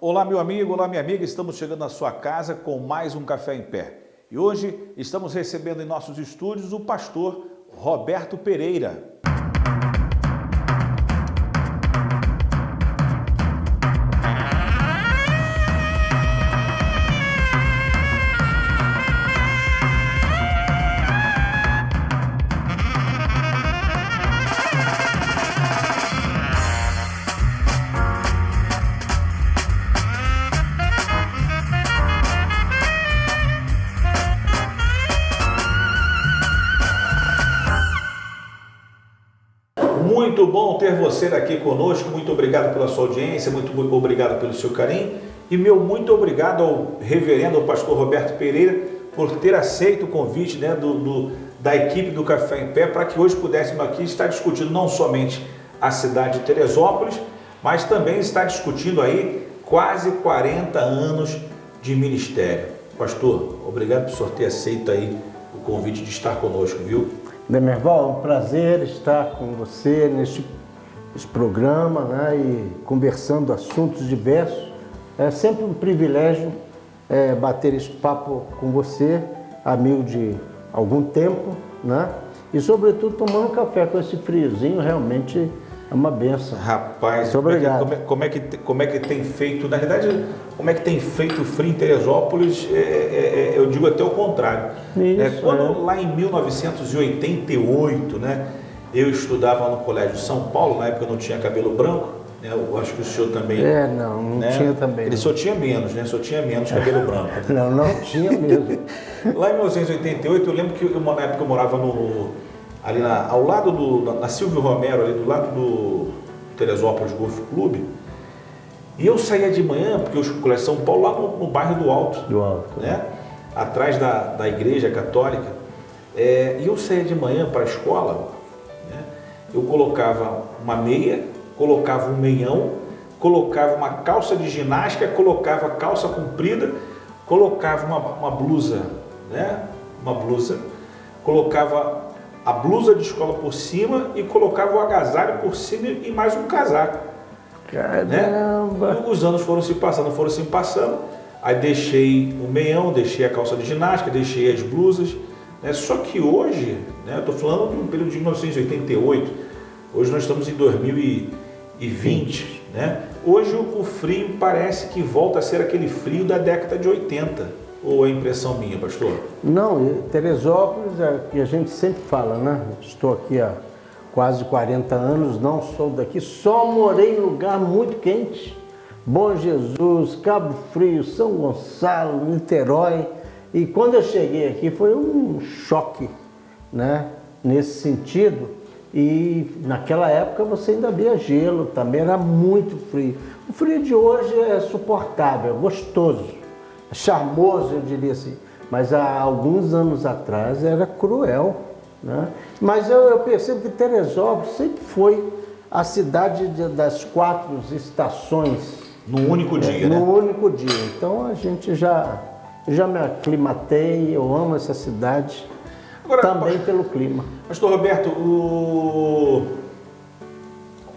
Olá, meu amigo, olá, minha amiga. Estamos chegando na sua casa com mais um Café em Pé. E hoje estamos recebendo em nossos estúdios o pastor Roberto Pereira. Muito bom ter você aqui conosco, muito obrigado pela sua audiência, muito obrigado pelo seu carinho e meu muito obrigado ao reverendo, ao pastor Roberto Pereira, por ter aceito o convite da equipe do Café em Pé para que hoje pudéssemos aqui estar discutindo não somente a cidade de Teresópolis, mas também estar discutindo aí quase 40 anos de ministério. Pastor, obrigado por ter aceito aí o convite de estar conosco, viu? Demerval, é um prazer estar com você neste programa, né, e conversando assuntos diversos. É sempre um privilégio bater esse papo com você, amigo de algum tempo, né? E sobretudo tomando um café com esse friozinho, realmente é uma benção. Rapaz, muito obrigado. Como é que tem feito, na verdade, como é que tem feito o frio em Teresópolis, eu digo até o contrário. Lá em 1988, né, eu estudava no Colégio São Paulo, na época eu não tinha cabelo branco, né, eu acho que o senhor também... não né, tinha também. Ele só tinha menos, né, só tinha menos cabelo branco. Né? Não tinha mesmo. Lá em 1988, eu lembro que na época eu morava ali ao lado na Silvio Romero, ali do lado do Teresópolis Golf Clube, e eu saía de manhã, porque eu escolhi São Paulo lá no bairro do Alto, né? Atrás da igreja católica, e eu saía de manhã para a escola, né? Eu colocava uma meia, colocava um meião, colocava uma calça de ginástica, colocava calça comprida, colocava uma blusa, né? Uma blusa, colocava a blusa de escola por cima e colocava o agasalho por cima e mais um casaco. Caramba! Né? E os anos foram se passando, aí deixei o meião, deixei a calça de ginástica, deixei as blusas, né? Só que hoje, né, eu estou falando de um período de 1988, hoje nós estamos em 2020, né? Hoje o frio parece que volta a ser aquele frio da década de 80. Ou é impressão minha, pastor? Não, Teresópolis é o que a gente sempre fala, né? Estou aqui há quase 40 anos, não sou daqui, só morei em lugar muito quente. Bom Jesus, Cabo Frio, São Gonçalo, Niterói. E quando eu cheguei aqui foi um choque, né? Nesse sentido. E naquela época você ainda via gelo, também era muito frio. O frio de hoje é suportável, gostoso. Charmoso, eu diria assim, mas há alguns anos atrás era cruel, né? Mas eu percebo que Teresópolis sempre foi a cidade das 4 estações. No único dia, né? No único dia. Então a gente já me aclimatei, eu amo essa cidade. Agora, também pelo clima. Pastor Roberto,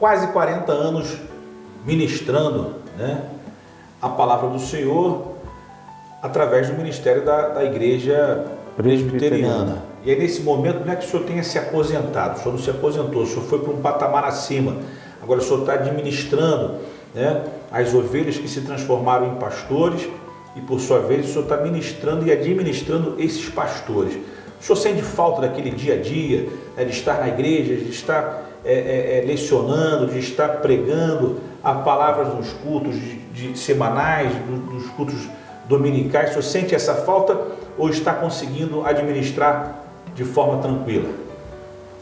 quase 40 anos ministrando, né, a palavra do Senhor através do ministério da igreja presbiteriana. E aí nesse momento não é que o senhor tenha se aposentado, o senhor não se aposentou, o senhor foi para um patamar acima. Agora o senhor está administrando, né, as ovelhas que se transformaram em pastores e por sua vez o senhor está ministrando e administrando esses pastores. O senhor sente falta daquele dia a dia, né, de estar na igreja, de estar lecionando, de estar pregando a palavra nos cultos de semanais, dos cultos dominicais? O senhor sente essa falta ou está conseguindo administrar de forma tranquila?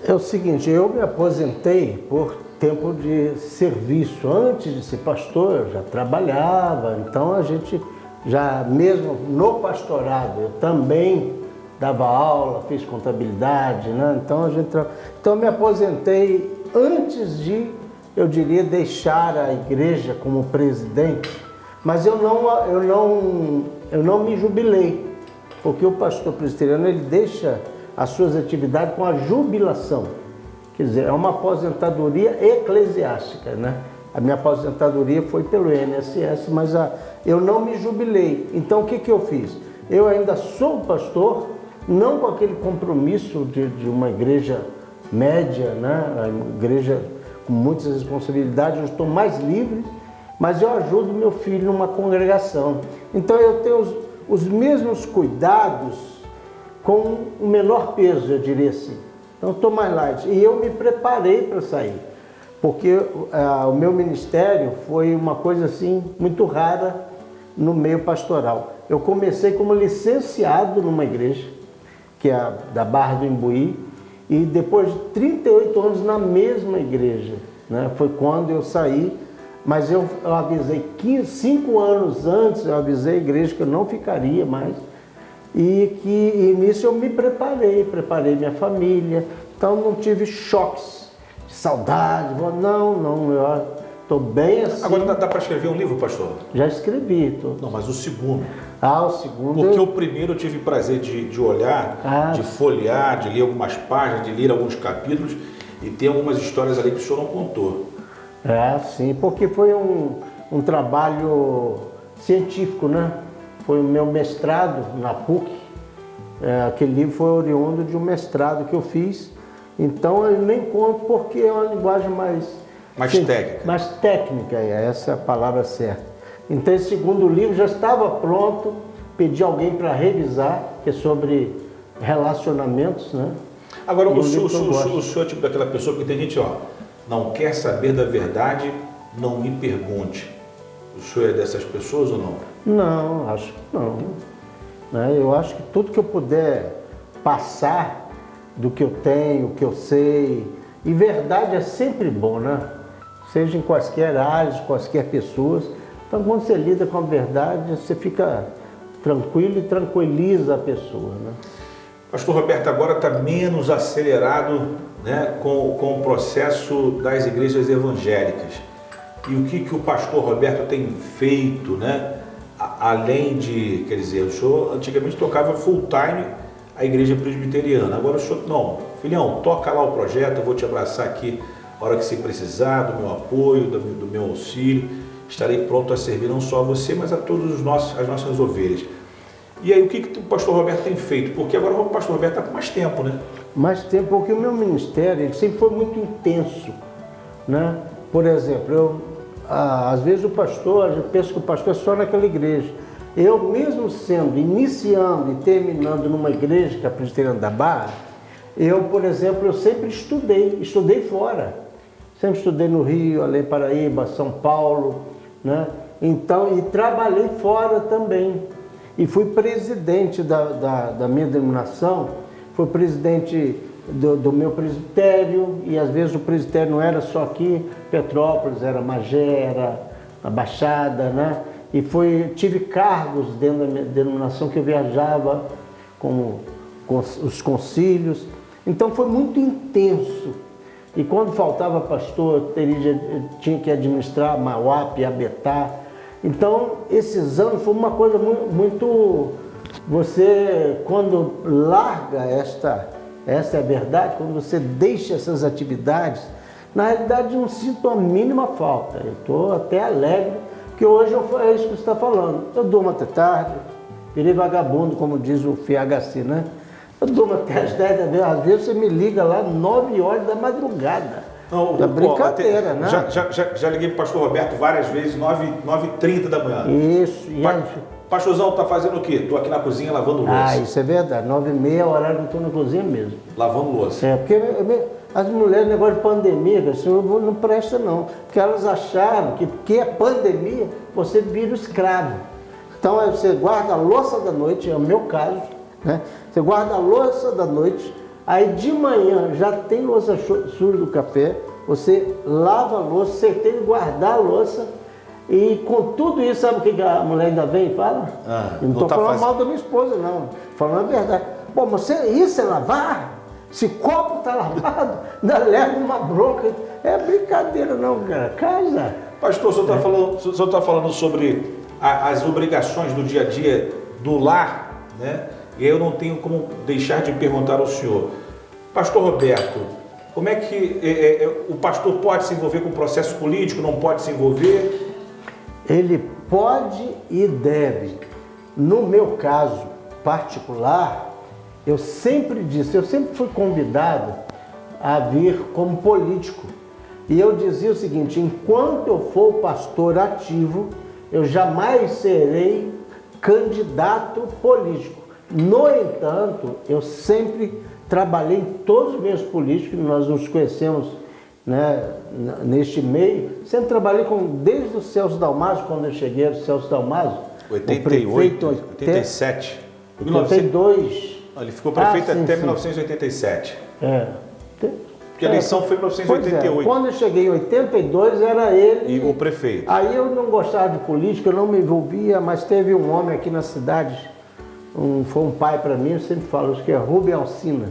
É o seguinte, eu me aposentei por tempo de serviço. Antes de ser pastor, eu já trabalhava, então a gente já, mesmo no pastorado, eu também dava aula, fiz contabilidade, né? Então eu me aposentei antes de, eu diria, deixar a igreja como presidente. Mas eu não me jubilei, porque o pastor presbiteriano ele deixa as suas atividades com a jubilação. Quer dizer, é uma aposentadoria eclesiástica, né? A minha aposentadoria foi pelo INSS, mas eu não me jubilei. Então o que eu fiz? Eu ainda sou pastor, não com aquele compromisso de uma igreja média, né? Uma igreja com muitas responsabilidades, eu estou mais livre, mas eu ajudo meu filho numa congregação. Então eu tenho os mesmos cuidados com o menor peso, eu diria assim. Então eu estou mais light. E eu me preparei para sair, porque o meu ministério foi uma coisa assim muito rara no meio pastoral. Eu comecei como licenciado numa igreja, que é a da Barra do Imbuí, e depois de 38 anos na mesma igreja, né? Foi quando eu saí, mas eu avisei 5 anos antes, eu avisei a igreja que eu não ficaria mais, e nisso eu me preparei minha família, então não tive choques de saudade, não, eu estou bem assim. Agora dá para escrever um livro, pastor? Já escrevi. Não, mas o segundo. O segundo... Porque o primeiro eu tive prazer de olhar, de folhear, de ler algumas páginas, de ler alguns capítulos, e tem algumas histórias ali que o senhor não contou. Sim, porque foi um trabalho científico, né? Foi o meu mestrado na PUC. Aquele livro foi oriundo de um mestrado que eu fiz. Então eu nem conto porque é uma linguagem mais técnica. Mais técnica, essa é a palavra certa. Então esse segundo livro já estava pronto, pedi alguém para revisar, que é sobre relacionamentos, né? Agora, o senhor é tipo daquela pessoa que tem gente, não quer saber da verdade, não me pergunte. O senhor é dessas pessoas ou não? Não, acho que não. Eu acho que tudo que eu puder passar do que eu tenho, o que eu sei, e verdade é sempre bom, né? Seja em quaisquer áreas, quaisquer pessoas. Então, quando você lida com a verdade, você fica tranquilo e tranquiliza a pessoa, né? Pastor Roberto, agora está menos acelerado, né, com o processo das igrejas evangélicas. E o que o pastor Roberto tem feito, né, além de, quer dizer, o senhor antigamente tocava full time a igreja presbiteriana. Agora o senhor, não, filhão, toca lá o projeto, eu vou te abraçar aqui a hora que você precisar, do meu apoio, do meu auxílio. Estarei pronto a servir não só a você, mas a todas as nossas ovelhas. E aí, o que o pastor Roberto tem feito? Porque agora o pastor Roberto está com mais tempo, né? Mais tempo, porque o meu ministério ele sempre foi muito intenso, né? Por exemplo, às vezes eu penso que o pastor é só naquela igreja. Eu mesmo iniciando e terminando numa igreja, que é a Presbiteriana da Barra, por exemplo, eu sempre estudei fora. Sempre estudei no Rio, além Paraíba, São Paulo, né? Então, e trabalhei fora também. E fui presidente da minha denominação, fui presidente do meu presbitério, e às vezes o presbitério não era só aqui, Petrópolis, era Magé, era a Baixada, né? E tive cargos dentro da minha denominação que eu viajava com os concílios. Então foi muito intenso. E quando faltava pastor, tinha que administrar Mauá, Piabetá. Então, esses anos foi uma coisa muito... Você, quando larga essa é a verdade, quando você deixa essas atividades, na realidade não sinto a mínima falta. Eu estou até alegre, porque hoje é isso que você está falando. Eu durmo até tarde, virei vagabundo, como diz o FHC, né? Eu durmo até às 10 da noite, às vezes você me liga lá 9 horas da madrugada. Não, é brincadeira, né? Já liguei para o pastor Roberto várias vezes, 9h30 da manhã. Isso. Pastorzão, tá fazendo o quê? Estou aqui na cozinha lavando louça. Isso é verdade. 9h30 é o horário que eu estou na cozinha mesmo. Lavando louça. Porque as mulheres, negócio de pandemia, não presta não. Porque elas acharam que é pandemia, você vira escravo. Então você guarda a louça da noite, é o meu caso, né? Você guarda a louça da noite, aí de manhã já tem louça suja do café, você lava a louça, você tem que guardar a louça, e com tudo isso, sabe o que a mulher ainda vem e fala? Eu não estou falando mal da minha esposa, não. Falando a verdade. Bom, mas isso é lavar? Se copo está lavado, ainda leva uma bronca. É brincadeira não, cara. Casa. Pastor, o senhor está falando sobre as obrigações do dia a dia do lar, né? E eu não tenho como deixar de perguntar ao senhor. Pastor Roberto, Como é que o pastor pode se envolver com o processo político, não pode se envolver? Ele pode e deve. No meu caso particular, eu sempre disse, eu sempre fui convidado a vir como político. E eu dizia o seguinte, enquanto eu for pastor ativo, eu jamais serei candidato político. No entanto, eu sempre trabalhei em todos os meios políticos, nós nos conhecemos, né, neste meio. Sempre trabalhei desde o Celso Dalmaso, quando eu cheguei ao Celso Dalmaso. 88, 87. 82. Ele ficou prefeito até 1987. Porque a eleição foi em 1988. Quando eu cheguei em 82, era ele. E o prefeito. Aí eu não gostava de política, eu não me envolvia, mas teve um homem aqui na cidade, foi um pai para mim, eu sempre falo, acho que é Rubem Alsina.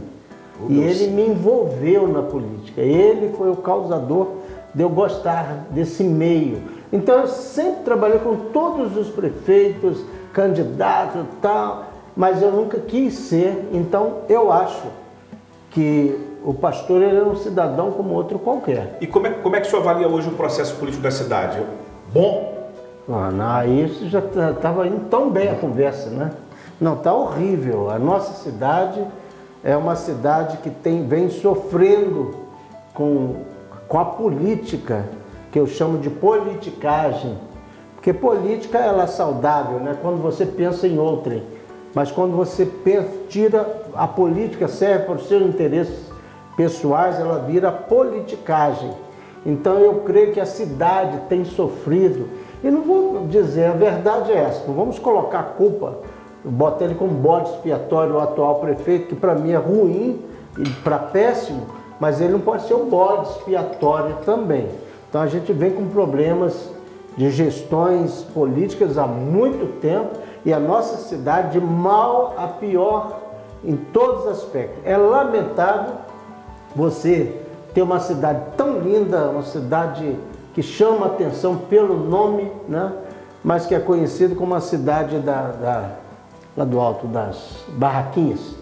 E ele me envolveu na política. Ele foi o causador de eu gostar desse meio. Então eu sempre trabalhei com todos os prefeitos, candidatos e tal, mas eu nunca quis ser. Então eu acho que o pastor ele é um cidadão como outro qualquer. E como é que o senhor avalia hoje o processo político da cidade? Bom? Isso já estava indo tão bem a conversa, né? Não, está horrível. A nossa cidade é uma cidade que vem sofrendo com a política, que eu chamo de politicagem. Porque política ela é saudável, né? Quando você pensa em outrem. Mas quando você tira a política, serve para os seus interesses pessoais, ela vira politicagem. Então eu creio que a cidade tem sofrido. E não vou dizer, a verdade é essa, não vamos colocar a culpa, botar ele como bode expiatório o atual prefeito, que para mim é ruim e para péssimo, mas ele não pode ser um bode expiatório também. Então a gente vem com problemas de gestões políticas há muito tempo e a nossa cidade de mal a pior em todos os aspectos. É lamentável você ter uma cidade tão linda, uma cidade que chama a atenção pelo nome, né? Mas que é conhecido como a cidade lá do alto das barraquinhas,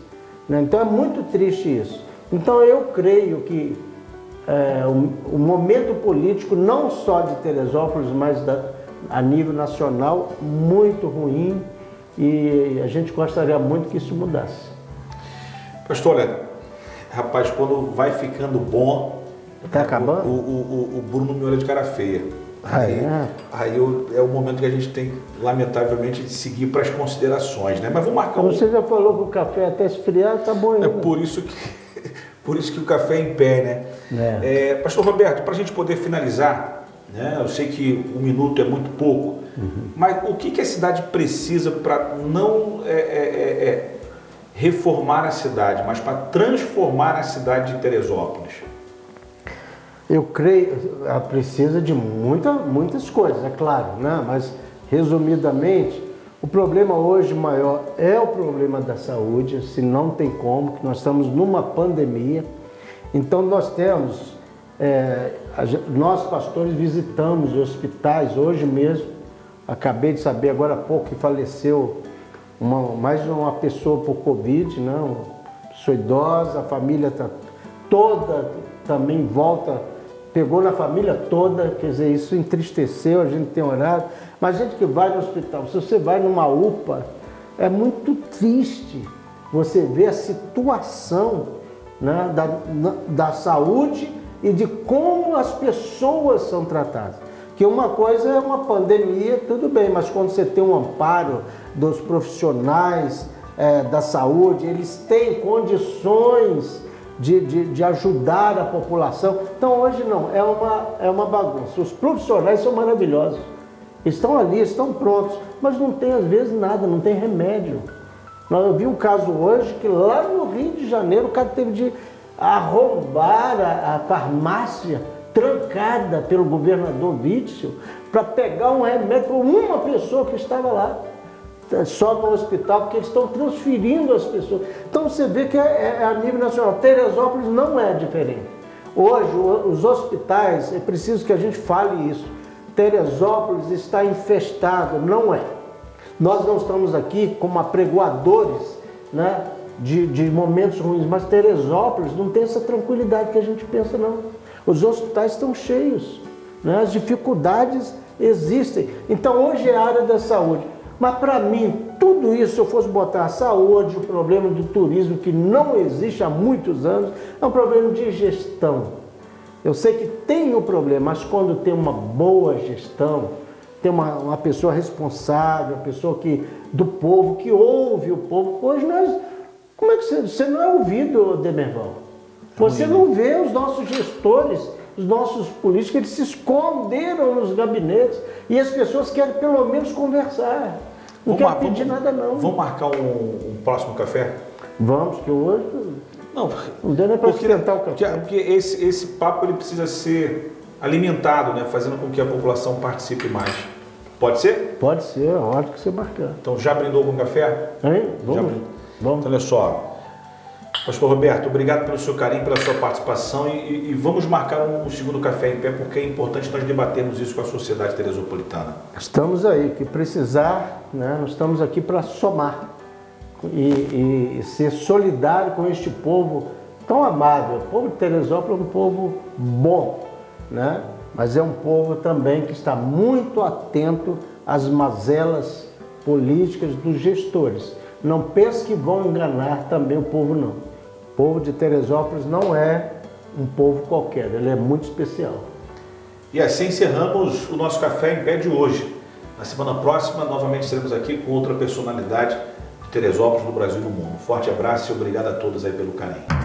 né? Então é muito triste isso. Então eu creio que o momento político, não só de Teresópolis, mas a nível nacional, muito ruim, e a gente gostaria muito que isso mudasse. Pastor, olha, rapaz, quando vai ficando bom, tá acabando? O Bruno me olha de cara feia. Aí é o momento que a gente tem, lamentavelmente, de seguir para as considerações, né? Mas vou marcar Você já falou que o café até esfriar tá bom ainda. É por isso que o café é em pé, né? Pastor Roberto, para a gente poder finalizar, né? Eu sei que um minuto é muito pouco, mas o que a cidade precisa para não reformar a cidade, mas para transformar a cidade de Teresópolis? Eu creio, ela precisa de muitas coisas, é claro, né? Mas resumidamente, o problema hoje maior é o problema da saúde, se não tem como, que nós estamos numa pandemia. Então nós temos, nós pastores visitamos hospitais hoje mesmo, acabei de saber agora há pouco que faleceu mais uma pessoa por Covid, né? Uma pessoa idosa, a família está toda também volta, pegou na família toda, quer dizer, isso entristeceu, a gente tem orado, mas a gente que vai no hospital, se você vai numa UPA, é muito triste você ver a situação, né, da saúde e de como as pessoas são tratadas. Que uma coisa é uma pandemia, tudo bem, mas quando você tem um amparo dos profissionais da saúde, eles têm condições de ajudar a população. Então hoje não, é uma bagunça. Os profissionais são maravilhosos, estão ali, estão prontos, mas não tem às vezes nada, não tem remédio. Eu vi um caso hoje que lá no Rio de Janeiro o cara teve de arrombar a farmácia trancada pelo governador Witzel para pegar um remédio para uma pessoa que estava lá, só no hospital, porque eles estão transferindo as pessoas. Então você vê que é a nível nacional. Teresópolis não é diferente. Hoje, os hospitais, é preciso que a gente fale isso. Teresópolis está infestado, não é. Nós não estamos aqui como apregoadores, né, de momentos ruins, mas Teresópolis não tem essa tranquilidade que a gente pensa, não. Os hospitais estão cheios, né? As dificuldades existem. Então hoje é a área da saúde. Mas para mim, tudo isso, se eu fosse botar a saúde, o problema do turismo, que não existe há muitos anos, é um problema de gestão. Eu sei que tem o problema, mas quando tem uma boa gestão, tem uma pessoa responsável, uma pessoa do povo, que ouve o povo. Hoje como é que você não é ouvido, Demerval? Você não vê os nossos gestores, os nossos políticos, eles se esconderam nos gabinetes e as pessoas querem pelo menos conversar. Não quero pedir nada, não. Vamos marcar um próximo café? Vamos, que hoje não deu nem para esquentar o café. Porque esse papo ele precisa ser alimentado, né? Fazendo com que a população participe mais. Pode ser? Pode ser, é hora que você marcar. Então já brindou com café? Hein? Vamos. Então olha só. Pastor Roberto, obrigado pelo seu carinho, pela sua participação e vamos marcar um segundo café em pé, porque é importante nós debatermos isso com a sociedade teresopolitana. Estamos aí, que precisar, né? Nós estamos aqui para somar e ser solidário com este povo tão amável. O povo de Teresópolis é um povo bom, né? Mas é um povo também que está muito atento às mazelas políticas dos gestores. Não pense que vão enganar também o povo, não. O povo de Teresópolis não é um povo qualquer, ele é muito especial. E assim encerramos o nosso Café em Pé de hoje. Na semana próxima, novamente estaremos aqui com outra personalidade de Teresópolis, do Brasil e do mundo. Forte abraço e obrigado a todos aí pelo carinho.